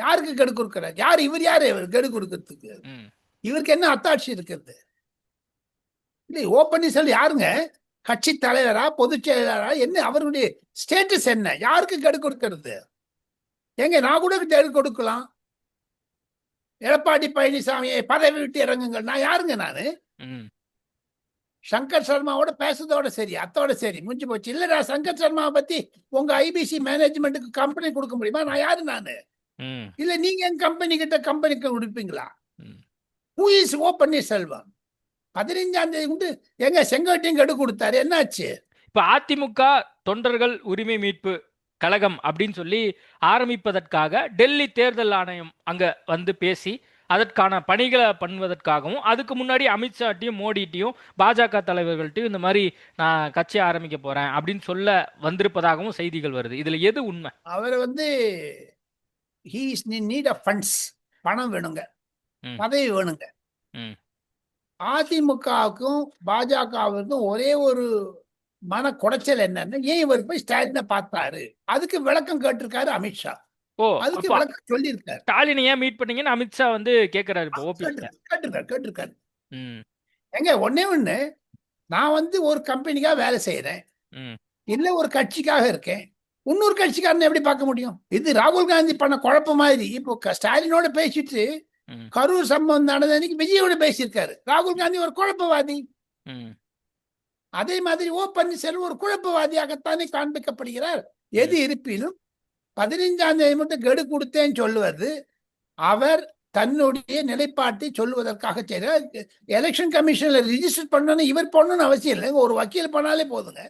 யாருக்கு கெடு கொடுக்கிறார்? யார் இவர்? யாரு இவர் கெடு கொடுக்கறதுக்கு? இவருக்கு என்ன அத்தாட்சி இருக்கிறது? இல்லை, ஓ பன்னீர்செல்வம் யாருங்க? கட்சி தலைவரா, பொதுச் செயலாளரா? என்ன அவருடைய ஸ்டேட்டஸ் என்ன? யாருக்கு கெடு கொடுக்கிறது? எங்க நான் கூட கெடு கொடுக்கலாம். எடப்பாடி பழனிசாமியை பதவி விட்டு இறங்குங்கள். நான் யாருங்க? நானு சங்கர் சர்மாவோட பேசுறதோட சரி, அத்தோட சரி, முடிஞ்சு போச்சு. இல்லடா, சங்கர் சர்மாவை பத்தி உங்க ஐபிசி மேனேஜ்மெண்ட்டுக்கு கம்பெனி கொடுக்க முடியுமா? நான் யாரு? நானு இல்ல நீங்க என் கம்பெனி கிட்ட கம்பெனிக்கு கொடுப்பீங்களா? ஹூ இஸ் ஓ பன்னீர்செல்வம்? 15ஆம் தேதி கொண்டு எங்க செங்கோட்டையும் கெடு கொடுத்தாரு, என்னாச்சு? இப்ப அதிமுக தொண்டர்கள் உரிமை மீட்பு கழகம் அப்படின்னு சொல்லி ஆரம்பிப்பதற்காக டெல்லி தேர்தல் ஆணையம் அங்க வந்து பேசி அதற்கான பணிகளை பண்ணுவதற்காகவும், அதுக்கு முன்னாடி அமித்ஷாட்டையும் மோடிட்டையும் பாஜக தலைவர்கள்ட்டையும் இந்த மாதிரி நான் கட்சி ஆரம்பிக்க போறேன் அப்படின்னு சொல்ல வந்திருப்பதாகவும் செய்திகள் வருது. இதுல எது உண்மை? அவர் he is in need of funds. பணம் வேணுங்க, பதவி வேணுங்க. அதிமுகவுக்கும் பாஜகவுக்கும் ஒரே ஒரு மன குடைச்சல் என்னன்னா, ஏன் இவர் போய் ஸ்டாலினை பார்த்தாரு? அதுக்கு விளக்கம் கேட்டிருக்காரு அமித்ஷா. அதுக்கு விளக்கம் சொல்லியிருக்காரு. ஸ்டாலினை ஏன் மீட் பண்ணீங்கன்னு அமித்ஷா வந்து கேட்கிறாரு. கேட்டிருக்காரு. எங்க ஒன்னே ஒண்ணு, நான் ஒரு கம்பெனிக்காக வேலை செய்யறேன், இல்ல ஒரு கட்சிக்காக இருக்கேன். இன்னொரு கட்சிக்காரன் எப்படி பார்க்க முடியும்? இது ராகுல் காந்தி பண்ண குழப்பம் மாதிரி. இப்போ ஸ்டாலினோட பேசிட்டு கரூர் சம்பவம் நடந்த அன்னைக்கு விஜயோட பேசியிருக்காரு. ராகுல் காந்தி ஒரு குழப்பவாதி. அதே மாதிரி ஓ பன்னீர்செல்வம் ஒரு குழப்பவாதியாகத்தானே காண்பிக்கப்படுகிறார். எது இருப்பினும் 15ஆம் தேதி மட்டும் கெடு கொடுத்தேன்னு சொல்லுவது அவர் தன்னுடைய நிலைப்பாட்டை சொல்லுவதற்காக செய்கிறார். எலெக்ஷன் கமிஷன்ல ரிஜிஸ்டர் பண்ணணும், இவர் பண்ணணும்னு அவசியம் இல்லைங்க. ஒரு வக்கீல் பண்ணாலே போதுங்க.